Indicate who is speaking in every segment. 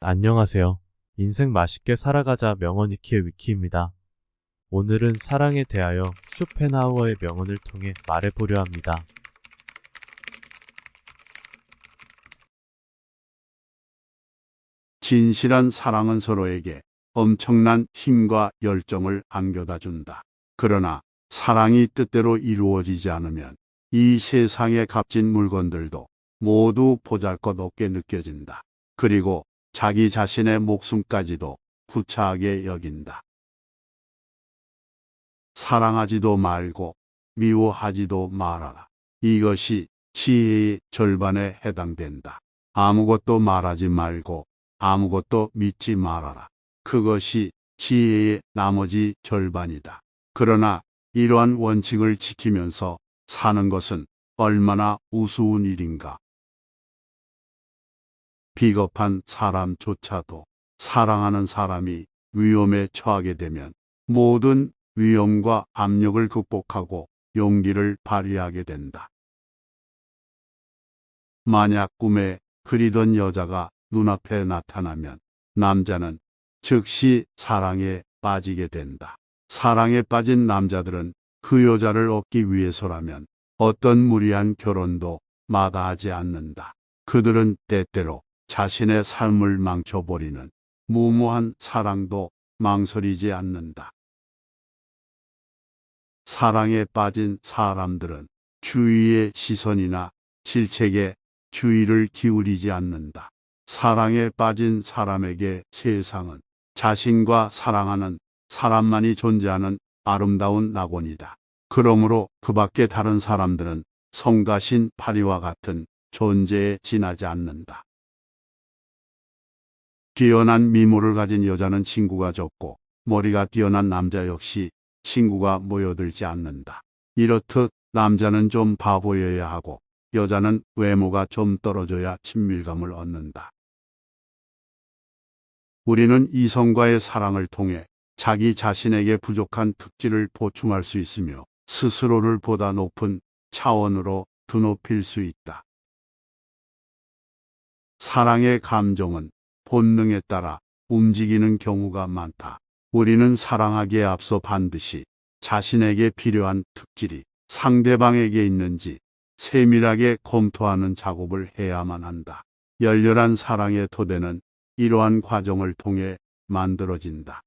Speaker 1: 안녕하세요. 인생 맛있게 살아가자 명언 위키의 위키입니다. 오늘은 사랑에 대하여 쇼펜하우어의 명언을 통해 말해보려 합니다.
Speaker 2: 진실한 사랑은 서로에게 엄청난 힘과 열정을 안겨다 준다. 그러나 사랑이 뜻대로 이루어지지 않으면 이 세상의 값진 물건들도 모두 보잘것없게 느껴진다. 그리고 자기 자신의 목숨까지도 구차하게 여긴다. 사랑하지도 말고 미워하지도 말아라. 이것이 지혜의 절반에 해당된다. 아무것도 말하지 말고 아무것도 믿지 말아라. 그것이 지혜의 나머지 절반이다. 그러나 이러한 원칙을 지키면서 사는 것은 얼마나 우스운 일인가. 비겁한 사람조차도 사랑하는 사람이 위험에 처하게 되면 모든 위험과 압력을 극복하고 용기를 발휘하게 된다. 만약 꿈에 그리던 여자가 눈앞에 나타나면 남자는 즉시 사랑에 빠지게 된다. 사랑에 빠진 남자들은 그 여자를 얻기 위해서라면 어떤 무리한 결혼도 마다하지 않는다. 그들은 때때로 자신의 삶을 망쳐버리는 무모한 사랑도 망설이지 않는다. 사랑에 빠진 사람들은 주위의 시선이나 질책에 주의를 기울이지 않는다. 사랑에 빠진 사람에게 세상은 자신과 사랑하는 사람만이 존재하는 아름다운 낙원이다. 그러므로 그 밖에 다른 사람들은 성가신 파리와 같은 존재에 지나지 않는다. 뛰어난 미모를 가진 여자는 친구가 적고 머리가 뛰어난 남자 역시 친구가 모여들지 않는다. 이렇듯 남자는 좀 바보여야 하고 여자는 외모가 좀 떨어져야 친밀감을 얻는다. 우리는 이성과의 사랑을 통해 자기 자신에게 부족한 특질을 보충할 수 있으며 스스로를 보다 높은 차원으로 드높일 수 있다. 사랑의 감정은 본능에 따라 움직이는 경우가 많다. 우리는 사랑하기에 앞서 반드시 자신에게 필요한 특질이 상대방에게 있는지 세밀하게 검토하는 작업을 해야만 한다. 열렬한 사랑의 토대는 이러한 과정을 통해 만들어진다.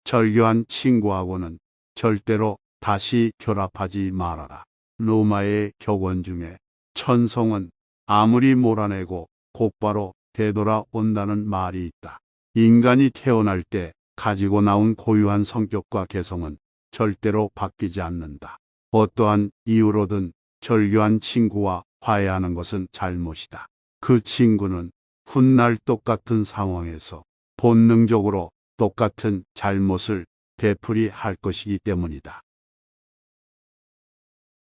Speaker 2: 절교한 친구하고는 절대로 다시 결합하지 말아라. 로마의 격언 중에 천성은 아무리 몰아내고 곧바로 되돌아온다는 말이 있다. 인간이 태어날 때 가지고 나온 고유한 성격과 개성은 절대로 바뀌지 않는다. 어떠한 이유로든 절교한 친구와 화해하는 것은 잘못이다. 그 친구는 훗날 똑같은 상황에서 본능적으로 똑같은 잘못을 되풀이할 것이기 때문이다.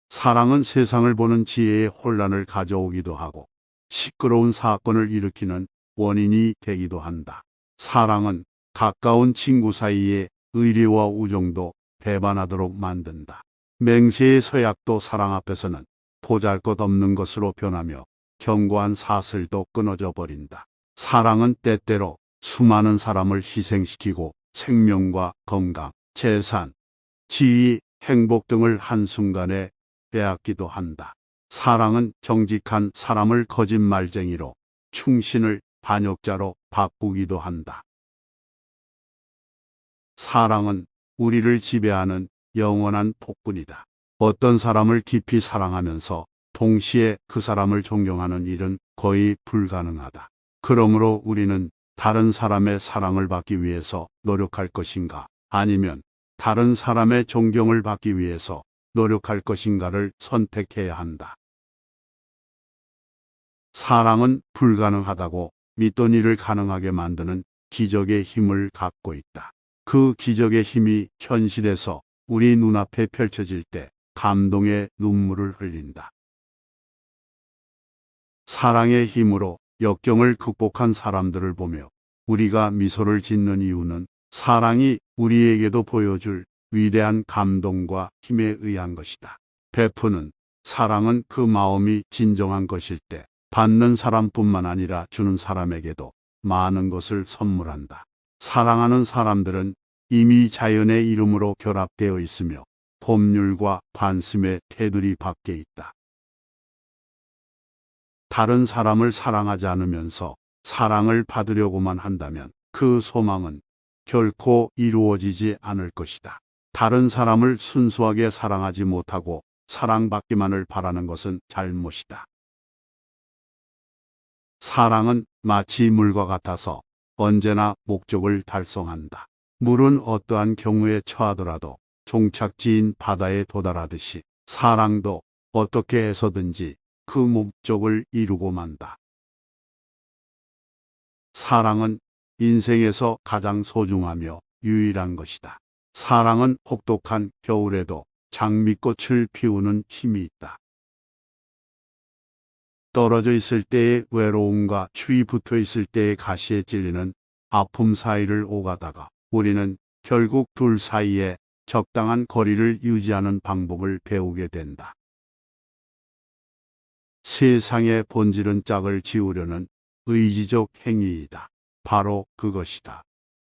Speaker 2: 사랑은 세상을 보는 지혜의 혼란을 가져오기도 하고 시끄러운 사건을 일으키는 원인이 되기도 한다. 사랑은 가까운 친구 사이에 의리와 우정도 배반하도록 만든다. 맹세의 서약도 사랑 앞에서는 보잘것없는 것으로 변하며 견고한 사슬도 끊어져 버린다. 사랑은 때때로 수많은 사람을 희생시키고 생명과 건강, 재산, 지위, 행복 등을 한순간에 빼앗기도 한다. 사랑은 정직한 사람을 거짓말쟁이로, 충신을 반역자로 바꾸기도 한다. 사랑은 우리를 지배하는 영원한 폭군이다. 어떤 사람을 깊이 사랑하면서 동시에 그 사람을 존경하는 일은 거의 불가능하다. 그러므로 우리는 다른 사람의 사랑을 받기 위해서 노력할 것인가, 아니면 다른 사람의 존경을 받기 위해서 노력할 것인가를 선택해야 한다. 사랑은 불가능하다고 믿던 일을 가능하게 만드는 기적의 힘을 갖고 있다. 그 기적의 힘이 현실에서 우리 눈앞에 펼쳐질 때 감동의 눈물을 흘린다. 사랑의 힘으로 역경을 극복한 사람들을 보며 우리가 미소를 짓는 이유는 사랑이 우리에게도 보여줄 위대한 감동과 힘에 의한 것이다. 베푸는 사랑은 그 마음이 진정한 것일 때 받는 사람뿐만 아니라 주는 사람에게도 많은 것을 선물한다. 사랑하는 사람들은 이미 자연의 이름으로 결합되어 있으며 법률과 반씀의 테두리 밖에 있다. 다른 사람을 사랑하지 않으면서 사랑을 받으려고만 한다면 그 소망은 결코 이루어지지 않을 것이다. 다른 사람을 순수하게 사랑하지 못하고 사랑받기만을 바라는 것은 잘못이다. 사랑은 마치 물과 같아서 언제나 목적을 달성한다. 물은 어떠한 경우에 처하더라도 종착지인 바다에 도달하듯이 사랑도 어떻게 해서든지 그 목적을 이루고 만다. 사랑은 인생에서 가장 소중하며 유일한 것이다. 사랑은 혹독한 겨울에도 장미꽃을 피우는 힘이 있다. 떨어져 있을 때의 외로움과 추위 붙어 있을 때의 가시에 찔리는 아픔 사이를 오가다가 우리는 결국 둘 사이에 적당한 거리를 유지하는 방법을 배우게 된다. 세상의 본질은 짝을 지우려는 의지적 행위이다. 바로 그것이다.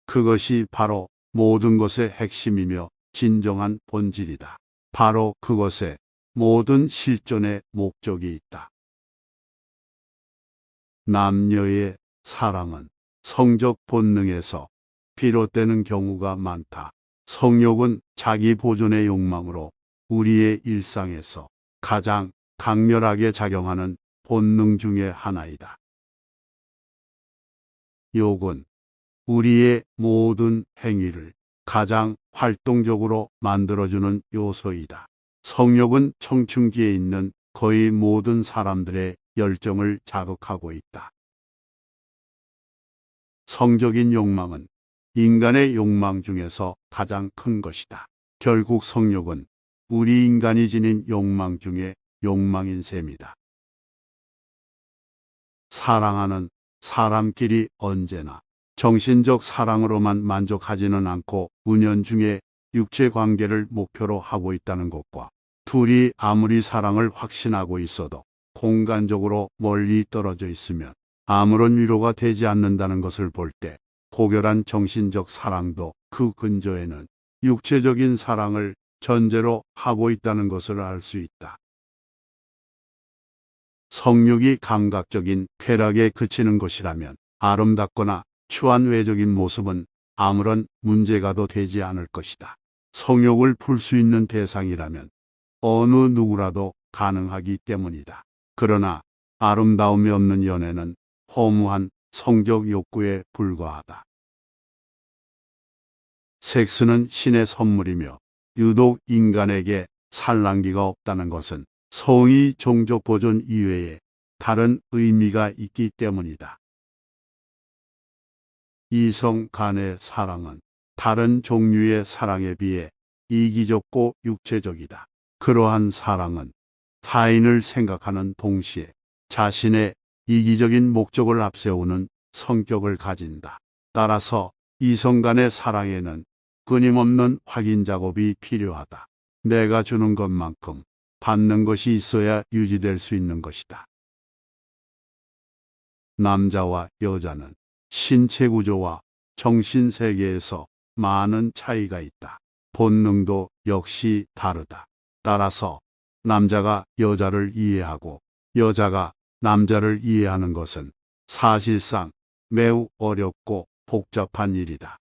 Speaker 2: 그것이 바로 모든 것의 핵심이며 진정한 본질이다. 바로 그것에 모든 실존의 목적이 있다. 남녀의 사랑은 성적 본능에서 비롯되는 경우가 많다. 성욕은 자기 보존의 욕망으로 우리의 일상에서 가장 강렬하게 작용하는 본능 중의 하나이다. 욕은 우리의 모든 행위를 가장 활동적으로 만들어주는 요소이다. 성욕은 청춘기에 있는 거의 모든 사람들의 열정을 자극하고 있다. 성적인 욕망은 인간의 욕망 중에서 가장 큰 것이다. 결국 성욕은 우리 인간이 지닌 욕망 중에 욕망인 셈이다. 사랑하는 사람끼리 언제나 정신적 사랑으로만 만족하지는 않고 은연중에 육체 관계를 목표로 하고 있다는 것과 둘이 아무리 사랑을 확신하고 있어도 공간적으로 멀리 떨어져 있으면 아무런 위로가 되지 않는다는 것을 볼 때 고결한 정신적 사랑도 그 근저에는 육체적인 사랑을 전제로 하고 있다는 것을 알 수 있다. 성욕이 감각적인 쾌락에 그치는 것이라면 아름답거나 추한 외적인 모습은 아무런 문제가도 되지 않을 것이다. 성욕을 풀 수 있는 대상이라면 어느 누구라도 가능하기 때문이다. 그러나 아름다움이 없는 연애는 허무한 성적 욕구에 불과하다. 섹스는 신의 선물이며 유독 인간에게 산란기가 없다는 것은 성의 종족 보존 이외에 다른 의미가 있기 때문이다. 이성 간의 사랑은 다른 종류의 사랑에 비해 이기적고 육체적이다. 그러한 사랑은 타인을 생각하는 동시에 자신의 이기적인 목적을 앞세우는 성격을 가진다. 따라서 이성 간의 사랑에는 끊임없는 확인 작업이 필요하다. 내가 주는 것만큼 받는 것이 있어야 유지될 수 있는 것이다. 남자와 여자는 신체 구조와 정신 세계에서 많은 차이가 있다. 본능도 역시 다르다. 따라서 남자가 여자를 이해하고 여자가 남자를 이해하는 것은 사실상 매우 어렵고 복잡한 일이다.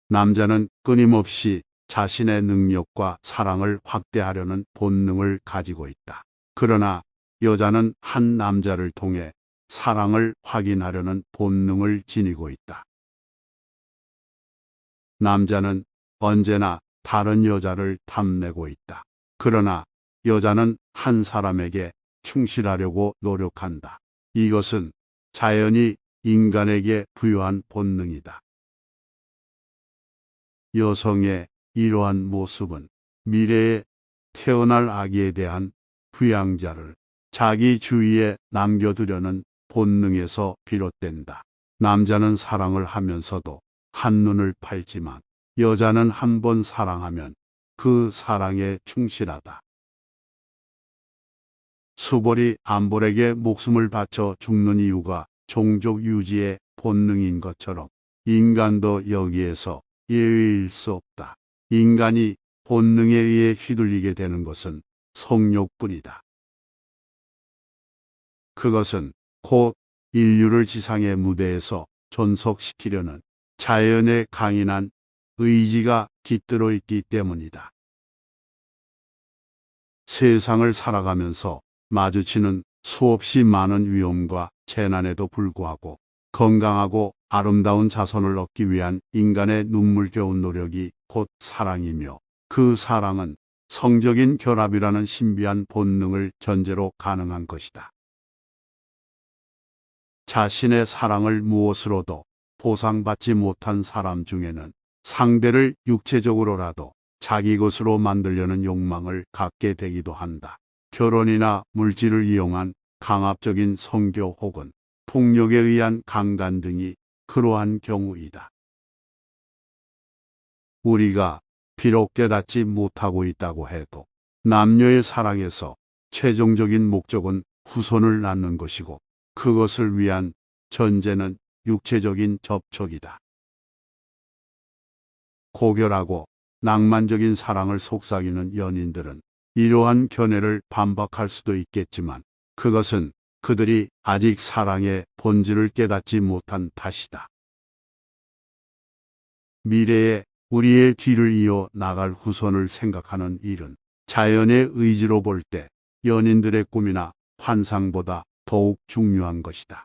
Speaker 2: 남자는 끊임없이 자신의 능력과 사랑을 확대하려는 본능을 가지고 있다. 그러나 여자는 한 남자를 통해 사랑을 확인하려는 본능을 지니고 있다. 남자는 언제나 다른 여자를 탐내고 있다. 그러나 여자는 한 사람에게 충실하려고 노력한다. 이것은 자연이 인간에게 부여한 본능이다. 여성의 이러한 모습은 미래에 태어날 아기에 대한 부양자를 자기 주위에 남겨두려는 본능에서 비롯된다. 남자는 사랑을 하면서도 한눈을 팔지만 여자는 한 번 사랑하면 그 사랑에 충실하다. 수벌이 안볼에게 목숨을 바쳐 죽는 이유가 종족 유지의 본능인 것처럼 인간도 여기에서 예외일 수 없다. 인간이 본능에 의해 휘둘리게 되는 것은 성욕뿐이다. 그것은 곧 인류를 지상의 무대에서 존속시키려는 자연의 강인한 의지가 깃들어 있기 때문이다. 세상을 살아가면서 마주치는 수없이 많은 위험과 재난에도 불구하고 건강하고 아름다운 자손을 얻기 위한 인간의 눈물겨운 노력이 곧 사랑이며, 그 사랑은 성적인 결합이라는 신비한 본능을 전제로 가능한 것이다. 자신의 사랑을 무엇으로도 보상받지 못한 사람 중에는 상대를 육체적으로라도 자기 것으로 만들려는 욕망을 갖게 되기도 한다. 결혼이나 물질을 이용한 강압적인 성교 혹은 폭력에 의한 강간 등이 그러한 경우이다. 우리가 비록 깨닫지 못하고 있다고 해도 남녀의 사랑에서 최종적인 목적은 후손을 낳는 것이고, 그것을 위한 전제는 육체적인 접촉이다. 고결하고 낭만적인 사랑을 속삭이는 연인들은 이러한 견해를 반박할 수도 있겠지만, 그것은 그들이 아직 사랑의 본질을 깨닫지 못한 탓이다. 미래에 우리의 뒤를 이어 나갈 후손을 생각하는 일은 자연의 의지로 볼 때 연인들의 꿈이나 환상보다 더욱 중요한 것이다.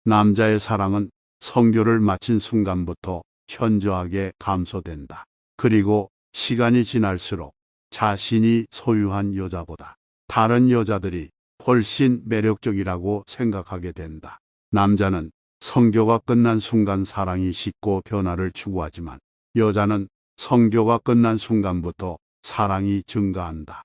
Speaker 2: 남자의 사랑은 성교를 마친 순간부터 현저하게 감소된다. 그리고 시간이 지날수록 자신이 소유한 여자보다 다른 여자들이 훨씬 매력적이라고 생각하게 된다. 남자는 성교가 끝난 순간 사랑이 식고 변화를 추구하지만, 여자는 성교가 끝난 순간부터 사랑이 증가한다.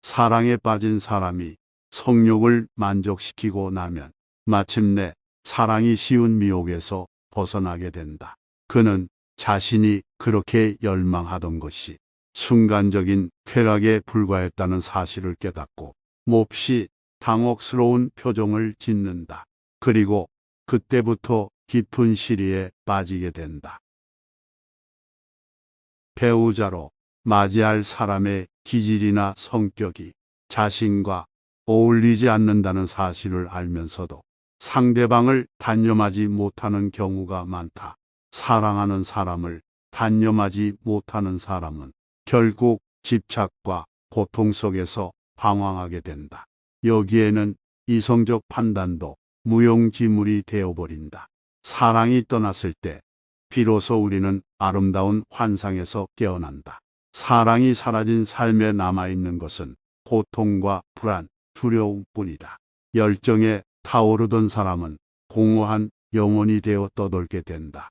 Speaker 2: 사랑에 빠진 사람이 성욕을 만족시키고 나면 마침내 사랑이 쉬운 미혹에서 벗어나게 된다. 그는 자신이 그렇게 열망하던 것이 순간적인 쾌락에 불과했다는 사실을 깨닫고 몹시 당혹스러운 표정을 짓는다. 그리고 그때부터 깊은 시리에 빠지게 된다. 배우자로 맞이할 사람의 기질이나 성격이 자신과 어울리지 않는다는 사실을 알면서도 상대방을 단념하지 못하는 경우가 많다. 사랑하는 사람을 단념하지 못하는 사람은 결국 집착과 고통 속에서 방황하게 된다. 여기에는 이성적 판단도 무용지물이 되어버린다. 사랑이 떠났을 때 비로소 우리는 아름다운 환상에서 깨어난다. 사랑이 사라진 삶에 남아있는 것은 고통과 불안, 두려움뿐이다. 열정에 타오르던 사람은 공허한 영혼이 되어 떠돌게 된다.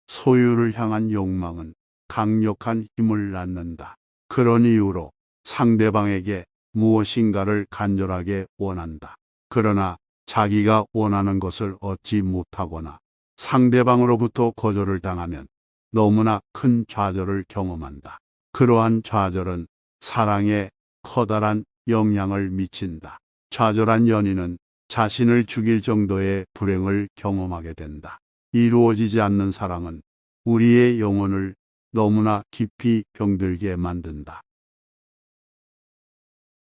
Speaker 2: 소유를 향한 욕망은 강력한 힘을 낳는다. 그런 이유로 상대방에게 무엇인가를 간절하게 원한다. 그러나 자기가 원하는 것을 얻지 못하거나 상대방으로부터 거절을 당하면 너무나 큰 좌절을 경험한다. 그러한 좌절은 사랑에 커다란 영향을 미친다. 좌절한 연인은 자신을 죽일 정도의 불행을 경험하게 된다. 이루어지지 않는 사랑은 우리의 영혼을 너무나 깊이 병들게 만든다.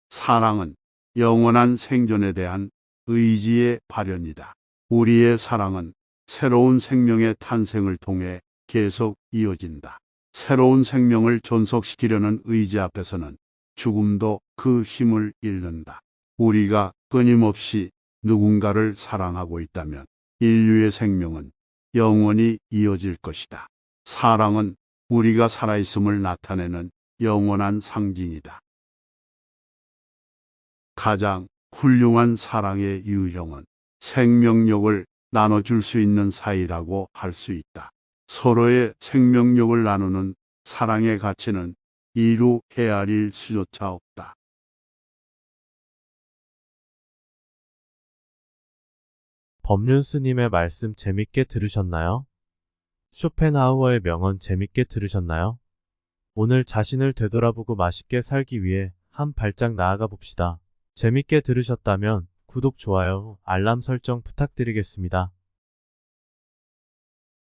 Speaker 2: 사랑은 영원한 생존에 대한 의지의 발현이다. 우리의 사랑은 새로운 생명의 탄생을 통해 계속 이어진다. 새로운 생명을 존속시키려는 의지 앞에서는 죽음도 그 힘을 잃는다. 우리가 끊임없이 누군가를 사랑하고 있다면 인류의 생명은 영원히 이어질 것이다. 사랑은 우리가 살아있음을 나타내는 영원한 상징이다. 가장 훌륭한 사랑의 유형은 생명력을 나눠줄 수 있는 사이라고 할 수 있다. 서로의 생명력을 나누는 사랑의 가치는 이루 헤아릴 수조차 없다.
Speaker 1: 법륜 스님의 말씀 재밌게 들으셨나요? 쇼펜하우어의 명언 재밌게 들으셨나요? 오늘 자신을 되돌아보고 맛있게 살기 위해 한 발짝 나아가 봅시다. 재밌게 들으셨다면 구독, 좋아요, 알람 설정 부탁드리겠습니다.